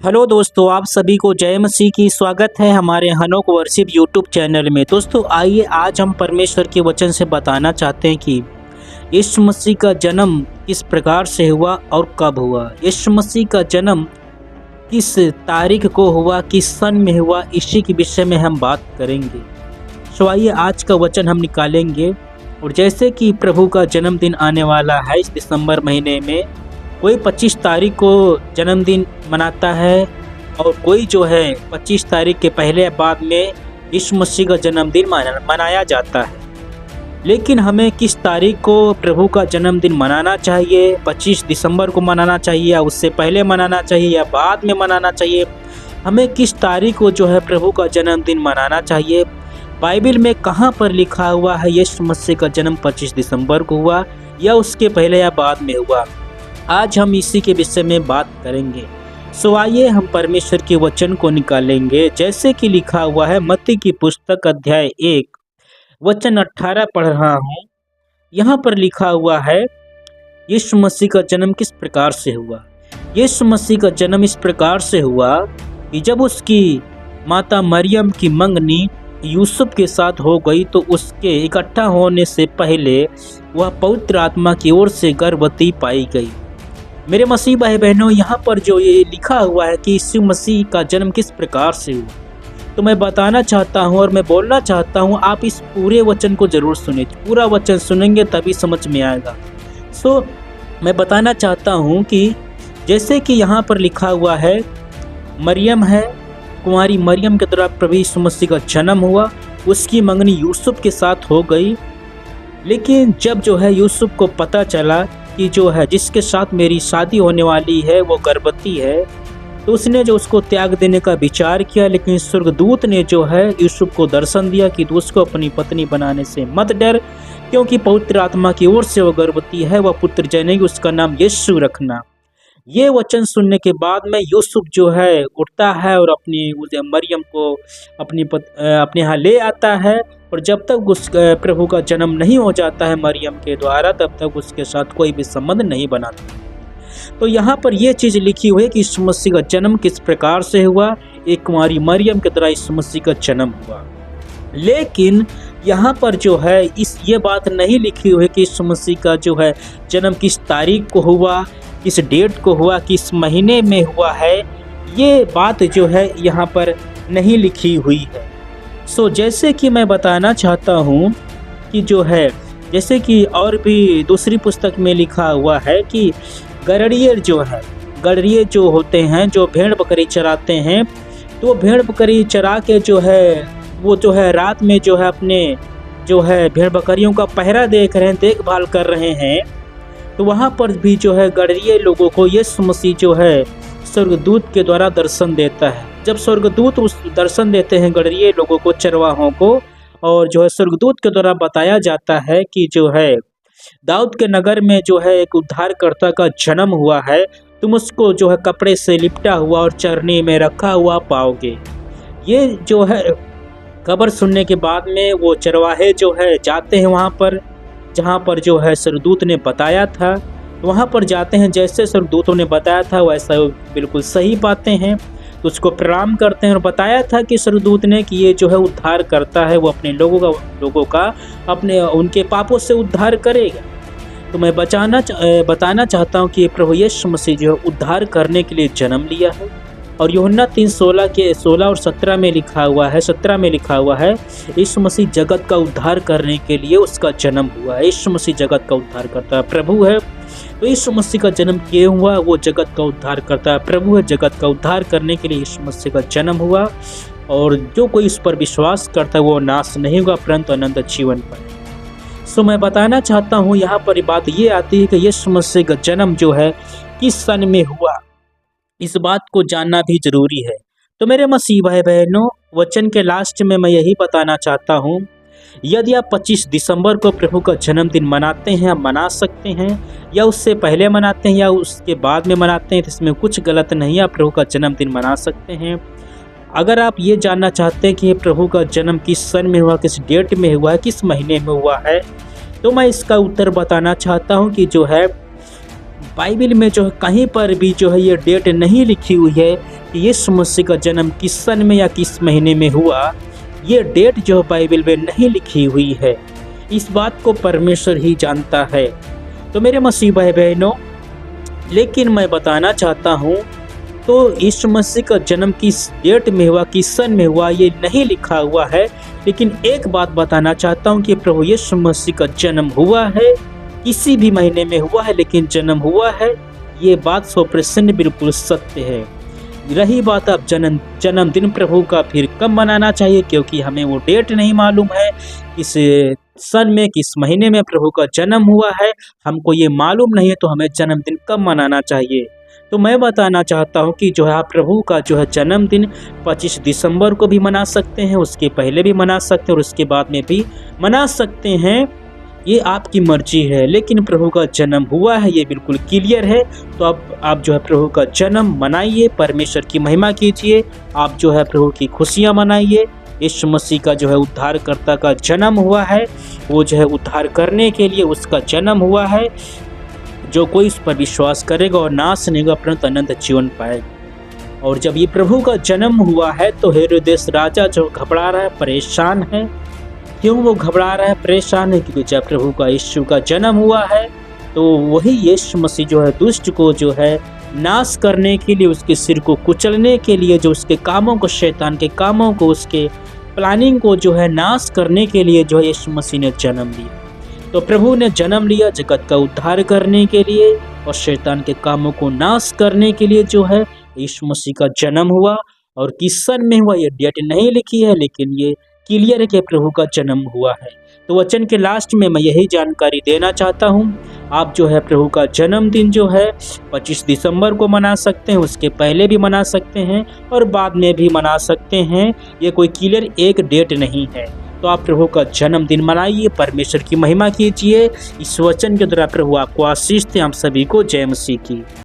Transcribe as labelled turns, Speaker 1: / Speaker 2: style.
Speaker 1: Hello दोस्तों, आप सभी को जय मसीह की स्वागत है हमारे हनोक वर्शिप यूट्यूब चैनल में। दोस्तों आइए आज हम परमेश्वर के वचन से बताना चाहते हैं कि यीशु मसीह का जन्म किस प्रकार से हुआ और कब हुआ। यीशु मसीह का जन्म किस तारीख को हुआ, किस सन में हुआ, इसी के विषय में हम बात करेंगे। सो आइए आज का वचन हम निकालेंगे। और जैसे कि प्रभु का जन्मदिन आने वाला है इस दिसंबर महीने में, कोई 25 तारीख को जन्मदिन मनाता है और कोई जो है 25 तारीख के पहले बाद में यीशु मसीह का जन्मदिन मनाया जाता है। लेकिन हमें किस तारीख को प्रभु का जन्मदिन मनाना चाहिए, 25 दिसंबर को मनाना चाहिए या उससे पहले मनाना चाहिए या बाद में मनाना चाहिए, हमें किस तारीख को जो है प्रभु का जन्मदिन मनाना चाहिए, बाइबल में कहाँ पर लिखा हुआ है यीशु मसीह का जन्म 25 दिसंबर को हुआ या उसके पहले या बाद में हुआ, आज हम इसी के विषय में बात करेंगे। सो आइए हम परमेश्वर के वचन को निकालेंगे। जैसे कि लिखा हुआ है मत्ती की पुस्तक अध्याय 1 वचन 18 पढ़ रहा हूँ। यहाँ पर लिखा हुआ है यीशु मसीह का जन्म किस प्रकार से हुआ। यीशु मसीह का जन्म इस प्रकार से हुआ कि जब उसकी माता मरियम की मंगनी यूसुफ के साथ हो गई तो उसके इकट्ठा होने से पहले वह पवित्र आत्मा की ओर से गर्भवती पाई गई। मेरे मसीह भाई बहनों, यहाँ पर जो ये लिखा हुआ है कि यीशु मसीह का जन्म किस प्रकार से हुआ, तो मैं बताना चाहता हूँ और मैं बोलना चाहता हूँ आप इस पूरे वचन को जरूर सुने। पूरा वचन सुनेंगे तभी समझ में आएगा। सो मैं बताना चाहता हूँ कि जैसे कि यहाँ पर लिखा हुआ है मरियम है, कुंवारी मरियम के द्वारा प्रभु यीशु मसीह का जन्म हुआ। उसकी मंगनी यूसुफ के साथ हो गई। लेकिन जब जो है यूसुफ को पता चला कि जो है जिसके साथ मेरी शादी होने वाली है वो गर्भवती है, तो उसने जो उसको त्याग देने का विचार किया। लेकिन स्वर्गदूत ने जो है यूसुफ को दर्शन दिया कि तू उसको अपनी पत्नी बनाने से मत डर, क्योंकि पवित्र आत्मा की ओर से वो गर्भवती है, वह पुत्र जनेगी, उसका नाम यीशु रखना। ये वचन सुनने के बाद में यूसुफ जो है उठता है और अपनी मरियम को अपने यहाँ ले आता है। और जब तक उस प्रभु का जन्म नहीं हो जाता है मरियम के द्वारा, तब तक उसके साथ कोई भी संबंध नहीं बनाता। तो यहाँ पर यह चीज़ लिखी हुई है कि यीशु मसीह का जन्म किस प्रकार से हुआ। एक कुंवारी मरियम के द्वारा यीशु मसीह का जन्म हुआ। लेकिन यहाँ पर जो है ये बात नहीं लिखी हुई है कि यीशु मसीह का जो है जन्म किस तारीख को हुआ, किस डेट को हुआ, किस महीने में हुआ है। ये बात जो है यहाँ पर नहीं लिखी हुई है। सो जैसे कि मैं बताना चाहता हूँ कि जो है जैसे कि और भी दूसरी पुस्तक में लिखा हुआ है कि गड़रिये जो होते हैं, जो भेड़ बकरी चराते हैं, तो भेड़ बकरी चरा के जो है वो जो है रात में जो है अपने जो है भेड़ बकरियों का पहरा देख रहे हैं, देखभाल कर रहे हैं। तो वहाँ पर भी जो है गड़रिये लोगों को यीशु मसीह जो है स्वर्गदूत के द्वारा दर्शन देता है। जब स्वर्गदूत उस दर्शन देते हैं गड़रिये लोगों को, चरवाहों को, और जो है स्वर्गदूत के द्वारा बताया जाता है कि जो है दाऊद के नगर में जो है एक उद्धारकर्ता का जन्म हुआ है, तुम उसको जो है कपड़े से लिपटा हुआ और चरनी में रखा हुआ पाओगे। ये जो है खबर सुनने के बाद में वो चरवाहे जो है जाते हैं वहाँ पर जहाँ पर जो है स्वर्गदूत ने बताया था। वहाँ पर जाते हैं, जैसे स्वर्गदूतों ने बताया था वैसा बिल्कुल सही पाते हैं, तो उसको प्रणाम करते हैं। और बताया था कि स्वर्गदूत ने कि ये जो है उद्धार करता है, वो अपने लोगों का अपने उनके पापों से उद्धार करेगा। तो मैं बताना चाहता हूँ कि प्रभु यीशु मसीह जो है उद्धार करने के लिए जन्म लिया है। और यूहन्ना 3:16 के 16 और 17 में लिखा हुआ है यीशु मसीह जगत का उद्धार करने के लिए उसका जन्म हुआ है। यीशु मसीह जगत का उद्धार करता है, प्रभु है। तो यीशु मसीह का जन्म किए हुआ, वो जगत का उद्धार करता है, प्रभु है। जगत का उद्धार करने के लिए यीशु मसीह का जन्म हुआ। और जो कोई उस पर विश्वास करता है वो नाश नहीं होगा परंतु अनंत जीवन पाएगा। सो मैं बताना चाहता हूँ यहाँ पर बात ये आती है कि यीशु मसीह का जन्म जो है किस सन में हुआ, इस बात को जानना भी जरूरी है। तो मेरे मसीह भाई बहनों, वचन के लास्ट में मैं यही बताना चाहता हूँ, यदि आप 25 दिसंबर को प्रभु का जन्मदिन मनाते हैं, आप मना सकते हैं, या उससे पहले मनाते हैं या उसके बाद में मनाते हैं, तो इसमें कुछ गलत नहीं है। आप प्रभु का जन्मदिन मना सकते हैं। अगर आप ये जानना चाहते हैं कि ये प्रभु का जन्म किस सन में हुआ, किस डेट में हुआ है, किस महीने में हुआ है, तो मैं इसका उत्तर बताना चाहता हूँ कि जो है बाइबल में जो है कहीं पर भी जो है ये डेट नहीं लिखी हुई है कि यीशु मसीह का जन्म किस सन में या किस महीने में हुआ। ये डेट जो है बाइबल में नहीं लिखी हुई है। इस बात को परमेश्वर ही जानता है। तो मेरे मसीह भाई बहनों, लेकिन मैं बताना चाहता हूँ, तो यीशु मसीह का जन्म किस डेट में हुआ, किस सन में हुआ, ये नहीं लिखा हुआ है। लेकिन एक बात बताना चाहता हूँ कि प्रभु यीशु मसीह का जन्म हुआ है, किसी भी महीने में हुआ है, लेकिन जन्म हुआ है। ये बात 100% बिल्कुल सत्य है। रही बात अब जन्मदिन प्रभु का, फिर कब मनाना चाहिए, क्योंकि हमें वो डेट नहीं मालूम है, किस सन में किस महीने में प्रभु का जन्म हुआ है, हमको ये मालूम नहीं है। तो हमें जन्मदिन कब मनाना चाहिए? तो मैं बताना चाहता हूँ कि जो है आप प्रभु का जो है जन्मदिन 25 दिसंबर को भी मना सकते हैं, उसके पहले भी मना सकते हैं और उसके बाद में भी मना सकते हैं। ये आपकी मर्जी है, लेकिन प्रभु का जन्म हुआ है, ये बिल्कुल क्लियर है। तो अब आप जो है प्रभु का जन्म मनाइए, परमेश्वर की महिमा कीजिए, आप जो है प्रभु की खुशियाँ मनाइए। यीशु मसीह का जो है उद्धारकर्ता का जन्म हुआ है, वो जो है उद्धार करने के लिए उसका जन्म हुआ है। जो कोई इस पर विश्वास करेगा और नाश नहीं होगा परंतु अनंत जीवन पाएगा। और जब ये प्रभु का जन्म हुआ है तो हेरोदेस राजा जो घबरा रहा है, परेशान है। क्यों वो घबरा रहा है, परेशान है? क्योंकि जब प्रभु का यीशु का जन्म हुआ है तो वही यीशु मसीह जो है दुष्ट को जो है नाश करने के लिए, उसके सिर को कुचलने के लिए, जो उसके कामों को, शैतान के कामों को, उसके प्लानिंग को जो है नाश करने के लिए जो है यीशु मसीह ने जन्म लिया। तो प्रभु ने जन्म लिया जगत का उद्धार करने के लिए और शैतान के कामों को नाश करने के लिए जो है यीशु मसीह का जन्म हुआ। और किस सन में हुआ ये डेट नहीं लिखी है, लेकिन ये क्लियर है कि प्रभु का जन्म हुआ है। तो वचन के लास्ट में मैं यही जानकारी देना चाहता हूँ। आप जो है प्रभु का जन्मदिन जो है 25 दिसंबर को मना सकते हैं, उसके पहले भी मना सकते हैं और बाद में भी मना सकते हैं। ये कोई क्लियर एक डेट नहीं है। तो आप प्रभु का जन्मदिन मनाइए, परमेश्वर की महिमा कीजिए। इस वचन के द्वारा प्रभु आपको आशीष दे। हम सभी को जय मसीह की।